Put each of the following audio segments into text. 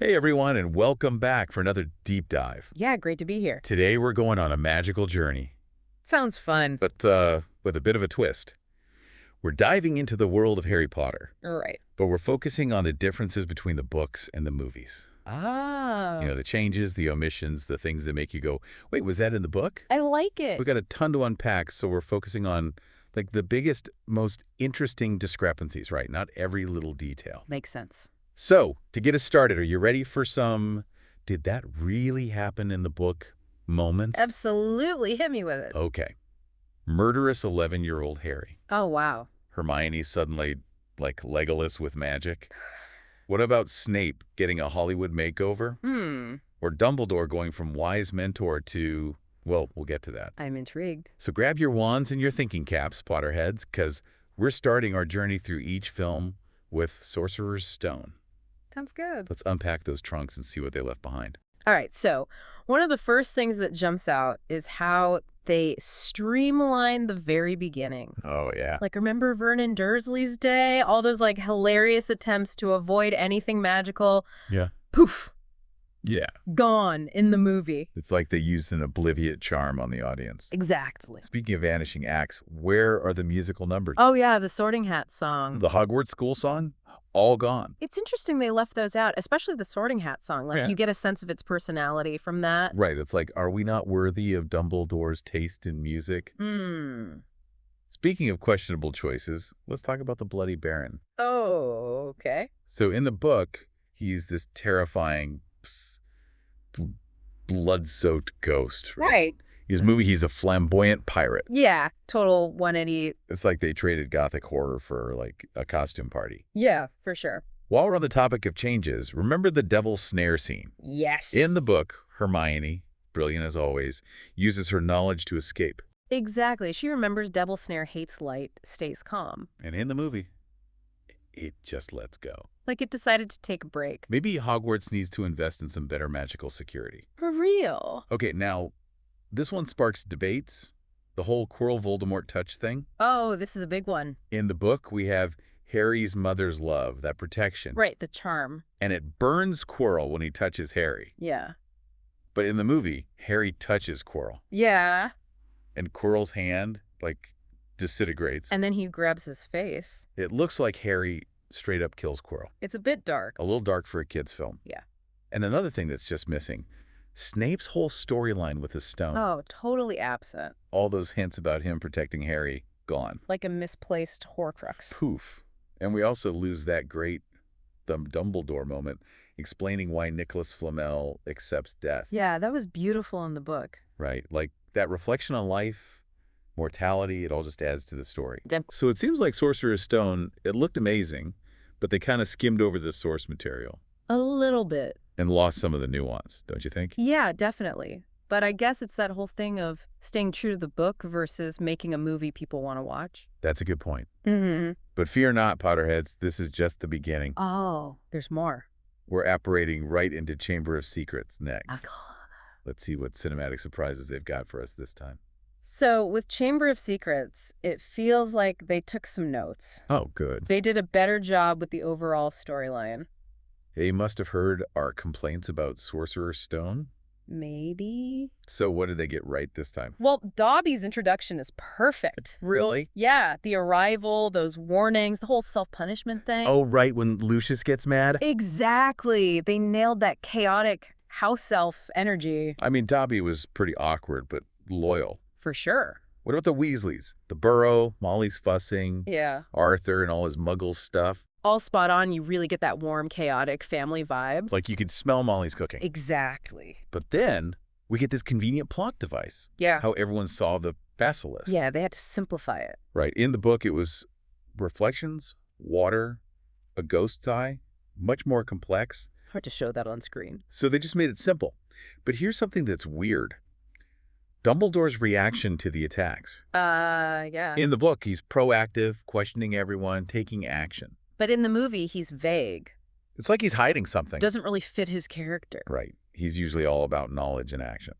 Hey everyone, and welcome back for another deep dive. Yeah, great to be here. Today we're going on a magical journey, Sounds fun. but with a bit of a twist. We're diving into the world of Harry Potter, Right. but we're focusing on the differences between the books and the movies. Ah, The changes, the omissions, the things that make you go, wait, was that in the book? I like it. We've got a ton to unpack, so we're focusing on the biggest, most interesting discrepancies, right? Not every little detail. Makes sense. So, to get us started, are you ready for some, did that really happen in the book moments? Absolutely. Hit me with it. Okay. Murderous 11-year-old Harry. Oh, wow. Hermione suddenly, like Legolas with magic. What about Snape getting a Hollywood makeover? Or Dumbledore going from wise mentor to, well, we'll get to that. I'm intrigued. So grab your wands and your thinking caps, Potterheads, because we're starting our journey through each film with Sorcerer's Stone. Sounds good. Let's unpack those trunks and see what they left behind. All right. So one of the first things that jumps out is how they streamline the very beginning. Oh, yeah. Like, remember Vernon Dursley's day? All those, hilarious attempts to avoid anything magical. Yeah. Poof. Yeah. Gone in the movie. It's like they used an obliviate charm on the audience. Exactly. Speaking of vanishing acts, where are the musical numbers? Oh, yeah, the Sorting Hat song. The Hogwarts school song? All gone. It's interesting they left those out, especially the Sorting Hat song. Yeah. You get a sense of its personality from that. Right. It's like, are we not worthy of Dumbledore's taste in music? Speaking of questionable choices, let's talk about the Bloody Baron. Oh, okay. So in the book, he's this terrifying, blood-soaked ghost. Right. His movie, he's a flamboyant pirate. Yeah, total 180. It's like they traded gothic horror for, a costume party. Yeah, for sure. While we're on the topic of changes, remember the devil's snare scene? Yes. In the book, Hermione, brilliant as always, uses her knowledge to escape. Exactly. She remembers Devil Snare hates light, stays calm. And in the movie, it just lets go. Like it decided to take a break. Maybe Hogwarts needs to invest in some better magical security. For real. Okay, now, this one sparks debates. The whole Quirrell Voldemort touch thing. Oh, this is a big one. In the book, we have Harry's mother's love, that protection. Right, the charm. And it burns Quirrell when he touches Harry. Yeah. But in the movie, Harry touches Quirrell. Yeah. And Quirrell's hand, disintegrates. And then he grabs his face. It looks like Harry straight up kills Quirrell. It's a bit dark. A little dark for a kid's film. Yeah. And another thing that's just missing, Snape's whole storyline with the stone. Oh, totally absent. All those hints about him protecting Harry, gone. Like a misplaced Horcrux. Poof. And we also lose that great Dumbledore moment explaining why Nicholas Flamel accepts death. Yeah, that was beautiful in the book. Right? Like that reflection on life, mortality, it all just adds to the story. Dem- So it seems like Sorcerer's Stone, it looked amazing, but they kind of skimmed over the source material A little bit. and lost some of the nuance, don't you think? Yeah, definitely. But I guess it's that whole thing of staying true to the book versus making a movie people want to watch. That's a good point. Mm-hmm. But fear not, Potterheads, this is just the beginning. Oh, there's more. We're apparating right into Chamber of Secrets next. Let's see what cinematic surprises they've got for us this time. So with Chamber of Secrets, it feels like they took some notes. Oh, good. They did a better job with the overall storyline. They must have heard our complaints about Sorcerer's Stone. Maybe? So what did they get right this time? Well, Dobby's introduction is perfect. Really? Yeah, the arrival, those warnings, the whole self-punishment thing. Oh, right, when Lucius gets mad? Exactly. They nailed that chaotic house elf energy. I mean, Dobby was pretty awkward, but loyal. For sure. What about the Weasleys? The Burrow, Molly's fussing, Yeah. Arthur and all his muggle stuff. All spot on. You really get that warm, chaotic family vibe. Like you could smell Molly's cooking. Exactly. But then we get this convenient plot device. Yeah. How everyone saw the basilisk. Yeah, they had to simplify it. Right. In the book, it was reflections, water, a ghost eye, much more complex. Hard to show that on screen. So they just made it simple. But here's something that's weird. Dumbledore's reaction to the attacks. Yeah. In the book, he's proactive, questioning everyone, taking action. But in the movie, he's vague. It's like he's hiding something. Doesn't really fit his character. Right. He's usually all about knowledge and action.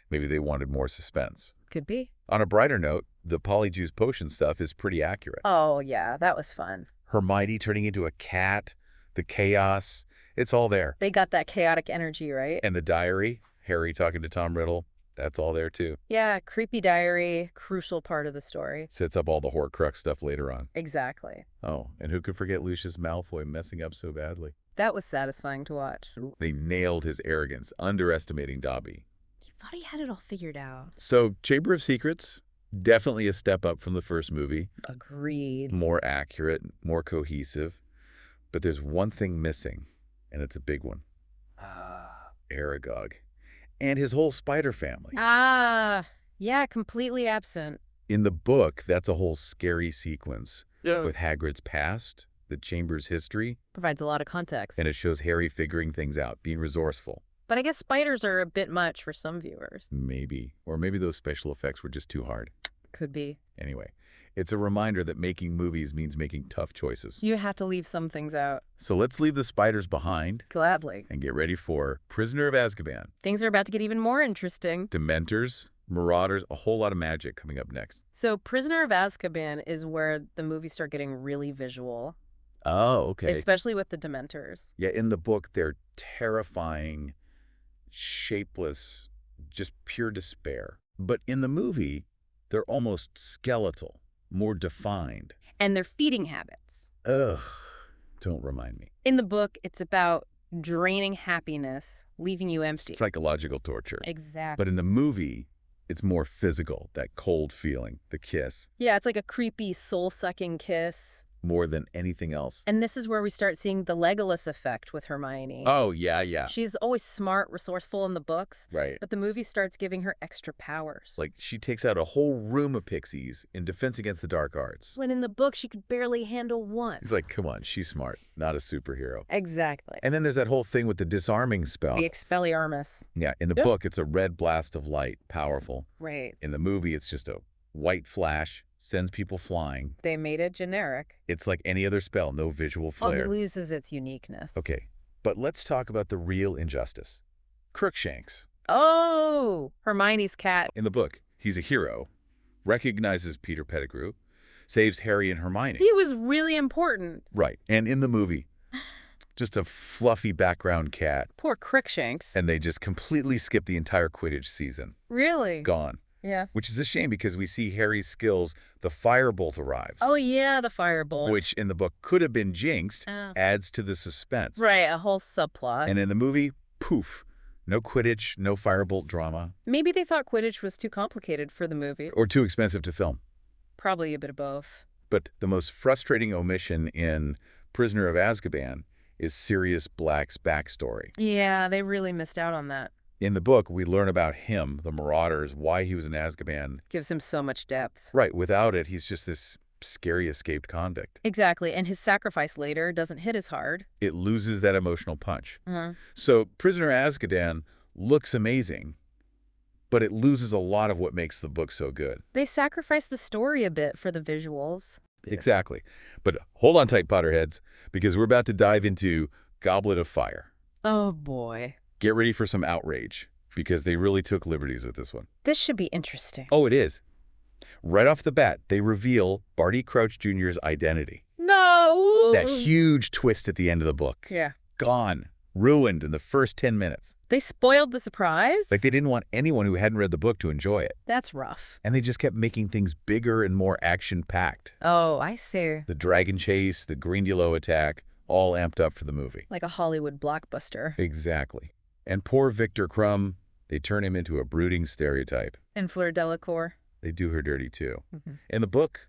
Maybe they wanted more suspense. Could be. On a brighter note, the Polyjuice potion stuff is pretty accurate. Oh, yeah, that was fun. Hermione turning into a cat, the chaos, It's all there. They got that chaotic energy, right? And the diary, Harry talking to Tom Riddle, that's all there too. Yeah, creepy diary, crucial part of the story. Sets up all the Horcrux stuff later on. Exactly. Oh, and who could forget Lucius Malfoy messing up so badly? That was satisfying to watch. They nailed his arrogance, underestimating Dobby. He thought he had it all figured out. So, Chamber of Secrets, definitely a step up from the first movie. Agreed. More accurate, more cohesive. But there's one thing missing, and it's a big one. Aragog. And his whole spider family. Yeah, completely absent. In the book, that's a whole scary sequence with Hagrid's past, the Chamber's history. Provides a lot of context. And it shows Harry figuring things out, being resourceful. But I guess spiders are a bit much for some viewers. Maybe. Or maybe those special effects were just too hard. Could be. Anyway, it's a reminder that making movies means making tough choices. You have to leave some things out. So let's leave the spiders behind. Gladly. And get ready for Prisoner of Azkaban. Things are about to get even more interesting. Dementors, Marauders, a whole lot of magic coming up next. So Prisoner of Azkaban is where the movies start getting really visual. Oh, okay. Especially with the Dementors. Yeah, in the book, they're terrifying, shapeless, just pure despair. But in the movie, they're almost skeletal, more defined. And their feeding habits. Ugh, don't remind me. In the book, it's about draining happiness, leaving you empty. Psychological torture. Exactly. But in the movie, it's more physical, that cold feeling, the kiss. Yeah, it's like a creepy, soul-sucking kiss. More than anything else. And this is where we start seeing the Legolas effect with Hermione. Oh, yeah. She's always smart, resourceful in the books. Right. But the movie starts giving her extra powers. Like, she takes out a whole room of pixies in defense against the dark arts. When in the book, she could barely handle one. He's like, come on, she's smart, not a superhero. Exactly. And then there's that whole thing with the disarming spell. The Expelliarmus. Yeah, in the book, it's a red blast of light, powerful. Right. In the movie, it's just a white flash, sends people flying. They made it generic. It's like any other spell, no visual flair. It loses its uniqueness. Okay, but let's talk about the real injustice. Crookshanks. Oh, Hermione's cat. In the book, he's a hero, recognizes Peter Pettigrew, saves Harry and Hermione. He was really important. Right, and in the movie, just a fluffy background cat. Poor Crookshanks. And they just completely skip the entire Quidditch season. Really? Gone. Yeah. Which is a shame because we see Harry's skills. The firebolt arrives. Oh, yeah, the firebolt. Which in the book could have been jinxed, adds to the suspense. Right, a whole subplot. And in the movie, poof. No Quidditch, no firebolt drama. Maybe they thought Quidditch was too complicated for the movie. Or too expensive to film. Probably a bit of both. But the most frustrating omission in Prisoner of Azkaban is Sirius Black's backstory. Yeah, they really missed out on that. In the book, we learn about him, the Marauders, why he was in Azkaban. Gives him so much depth. Right. Without it, he's just this scary escaped convict. Exactly. And his sacrifice later doesn't hit as hard. It loses that emotional punch. So Prisoner of Azkaban looks amazing, but it loses a lot of what makes the book so good. They sacrifice the story a bit for the visuals. Exactly. But hold on tight, Potterheads, because we're about to dive into Goblet of Fire. Oh, boy. Get ready for some outrage, because they really took liberties with this one. This should be interesting. Oh, it is. Right off the bat, they reveal Barty Crouch Jr.'s identity. No! That huge twist at the end of the book. Yeah. Gone. Ruined in the first 10 minutes. They spoiled the surprise? Like they didn't want anyone who hadn't read the book to enjoy it. That's rough. And they just kept making things bigger and more action-packed. Oh, I see. The dragon chase, the Grindylow attack, all amped up for the movie. Like a Hollywood blockbuster. Exactly. And poor Victor Crumb, they turn him into a brooding stereotype. And Fleur Delacour. They do her dirty too. In the book,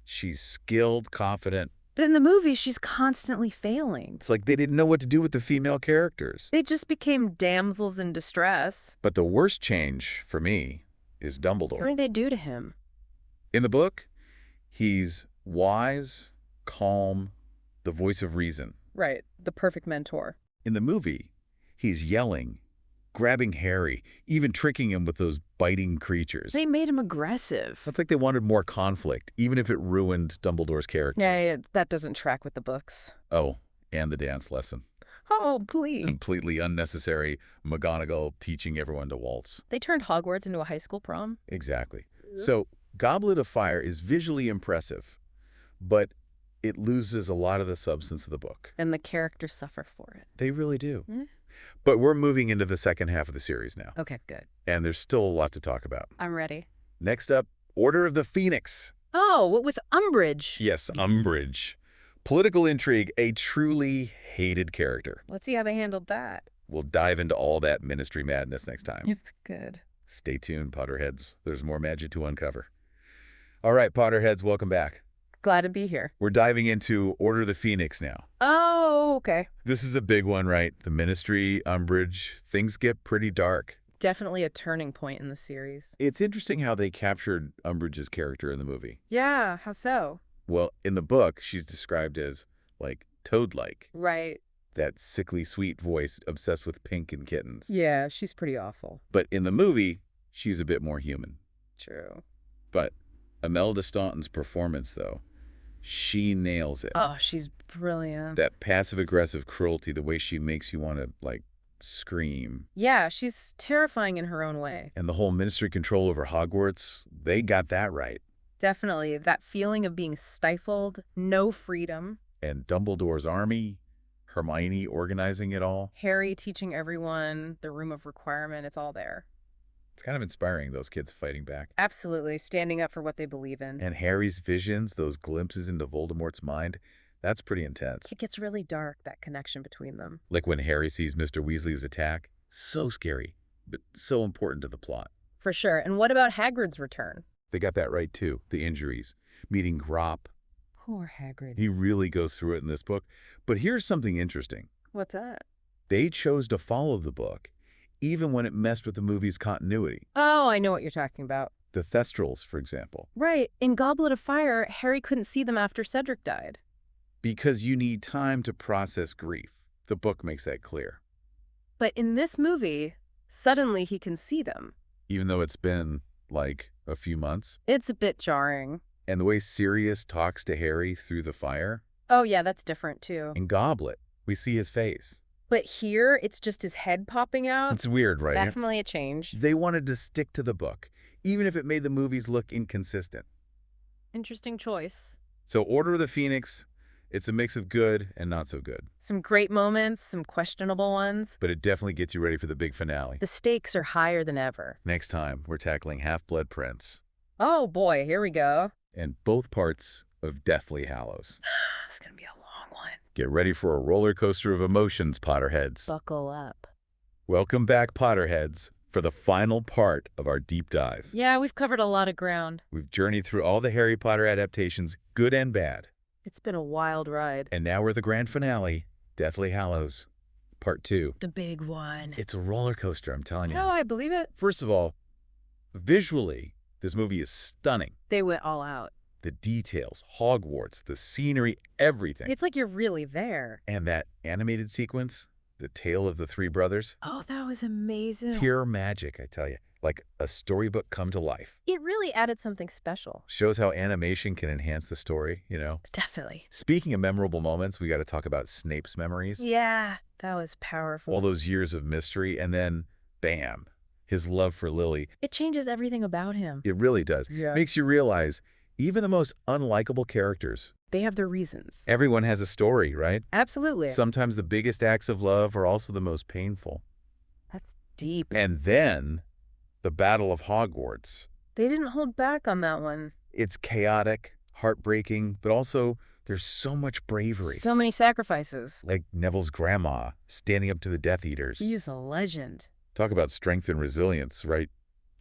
she's skilled, confident. But in the movie, she's constantly failing. It's like they didn't know what to do with the female characters. They just became damsels in distress. But the worst change, for me, is Dumbledore. What did they do to him? In the book, he's wise, calm, the voice of reason. Right, the perfect mentor. In the movie, he's yelling, grabbing Harry, even tricking him with those biting creatures. They made him aggressive. It's like they wanted more conflict, even if it ruined Dumbledore's character. Yeah, that doesn't track with the books. Oh, and the dance lesson. Oh, please. Completely unnecessary. McGonagall teaching everyone to waltz. They turned Hogwarts into a high school prom? Exactly. So, Goblet of Fire is visually impressive, but it loses a lot of the substance of the book. And the characters suffer for it. They really do. Mm. But we're moving into the second half of the series now. Okay, good. And there's still a lot to talk about. I'm ready. Next up, Order of the Phoenix. Oh, what with Umbridge? Yes, Umbridge. Political intrigue, a truly hated character. Let's see how they handled that. We'll dive into all that ministry madness next time. It's good. Stay tuned, Potterheads. There's more magic to uncover. All right, Potterheads, welcome back. Glad to be here. We're diving into Order of the Phoenix now. Oh, okay. This is a big one, right? The ministry, Umbridge, things get pretty dark. Definitely a turning point in the series. It's interesting how they captured Umbridge's character in the movie. Yeah, how so? Well, in the book, she's described as, like, toad-like. Right. That sickly sweet voice obsessed with pink and kittens. Yeah, she's pretty awful. But in the movie, she's a bit more human. True. But Imelda Staunton's performance, though, she nails it. Oh, she's brilliant. That passive-aggressive cruelty, the way she makes you want to, like, scream. Yeah, she's terrifying in her own way. And the whole ministry control over Hogwarts, they got that right. Definitely. That feeling of being stifled, no freedom. And Dumbledore's army, Hermione organizing it all. Harry teaching everyone, the room of requirement, it's all there. It's kind of inspiring, those kids fighting back. Absolutely, standing up for what they believe in. And Harry's visions, those glimpses into Voldemort's mind, that's pretty intense. It gets really dark, that connection between them. Like when Harry sees Mr. Weasley's attack. So scary, but so important to the plot. For sure. And what about Hagrid's return? They got that right, too. The injuries. Meeting Grop. Poor Hagrid. He really goes through it in this book. But here's something interesting. What's that? They chose to follow the book, even when it messed with the movie's continuity. Oh, I know what you're talking about. The Thestrals, for example. Right. In Goblet of Fire, Harry couldn't see them after Cedric died. Because you need time to process grief. The book makes that clear. But in this movie, suddenly he can see them. Even though it's been, like, a few months. It's a bit jarring. And the way Sirius talks to Harry through the fire. Oh, yeah, that's different, too. In Goblet, we see his face. But here, it's just his head popping out. It's weird, right? Definitely a change. They wanted to stick to the book, even if it made the movies look inconsistent. Interesting choice. So Order of the Phoenix, it's a mix of good and not so good. Some great moments, some questionable ones. But it definitely gets you ready for the big finale. The stakes are higher than ever. Next time, we're tackling Half-Blood Prince. Oh, boy, here we go. And both parts of Deathly Hallows. It's going to be a long one. Get ready for a roller coaster of emotions, Potterheads. Buckle up. Welcome back, Potterheads, for the final part of our deep dive. Yeah, we've covered a lot of ground. We've journeyed through all the Harry Potter adaptations, good and bad. It's been a wild ride. And now we're the grand finale, Deathly Hallows, Part 2. The big one. It's a roller coaster, I'm telling you. No, I believe it. First of all, visually, this movie is stunning. They went all out. The details, Hogwarts, the scenery, everything. It's like you're really there. And that animated sequence, the tale of the three brothers. Oh, that was amazing. Pure magic, I tell you. Like a storybook come to life. It really added something special. Shows how animation can enhance the story, you know? Definitely. Speaking of memorable moments, we got to talk about Snape's memories. Yeah, that was powerful. All those years of mystery, and then, bam, his love for Lily. It changes everything about him. It really does. Yeah. Makes you realize even the most unlikable characters. They have their reasons. Everyone has a story, right? Absolutely. Sometimes the biggest acts of love are also the most painful. That's deep. And then, the Battle of Hogwarts. They didn't hold back on that one. It's chaotic, heartbreaking, but also there's so much bravery. So many sacrifices. Like Neville's grandma standing up to the Death Eaters. He's a legend. Talk about strength and resilience, right?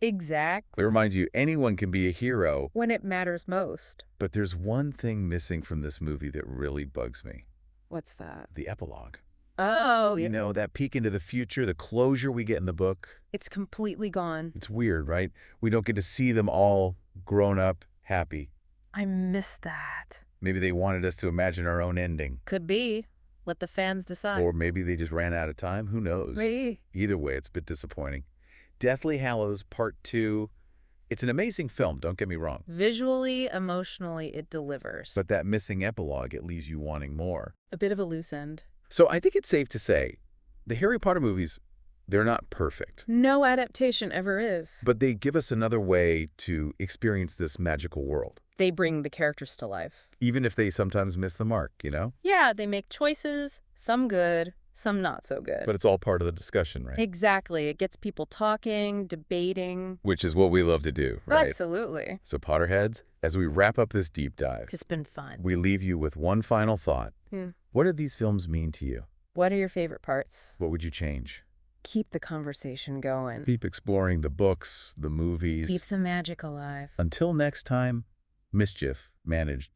Exactly. It reminds you anyone can be a hero. When it matters most. But there's one thing missing from this movie that really bugs me. What's that? The epilogue. Oh, You know, that peek into the future, the closure we get in the book. It's completely gone. It's weird, right? We don't get to see them all grown up, happy. I miss that. Maybe they wanted us to imagine our own ending. Could be. Let the fans decide. Or maybe they just ran out of time. Who knows? Maybe. Either way, it's a bit disappointing. Deathly Hallows Part 2. It's an amazing film, don't get me wrong. Visually, emotionally, it delivers. But that missing epilogue, it leaves you wanting more. A bit of a loose end. So I think it's safe to say the Harry Potter movies, they're not perfect. No adaptation ever is. But they give us another way to experience this magical world. They bring the characters to life. Even if they sometimes miss the mark, you know? Yeah, they make choices, some good, some not so good. But it's all part of the discussion, right? Exactly. It gets people talking, debating. Which is what we love to do, right? Absolutely. So Potterheads, as we wrap up this deep dive, It's been fun. we leave you with one final thought. What did these films mean to you? What are your favorite parts? What would you change? Keep the conversation going. Keep exploring the books, the movies. Keep the magic alive. Until next time, mischief managed.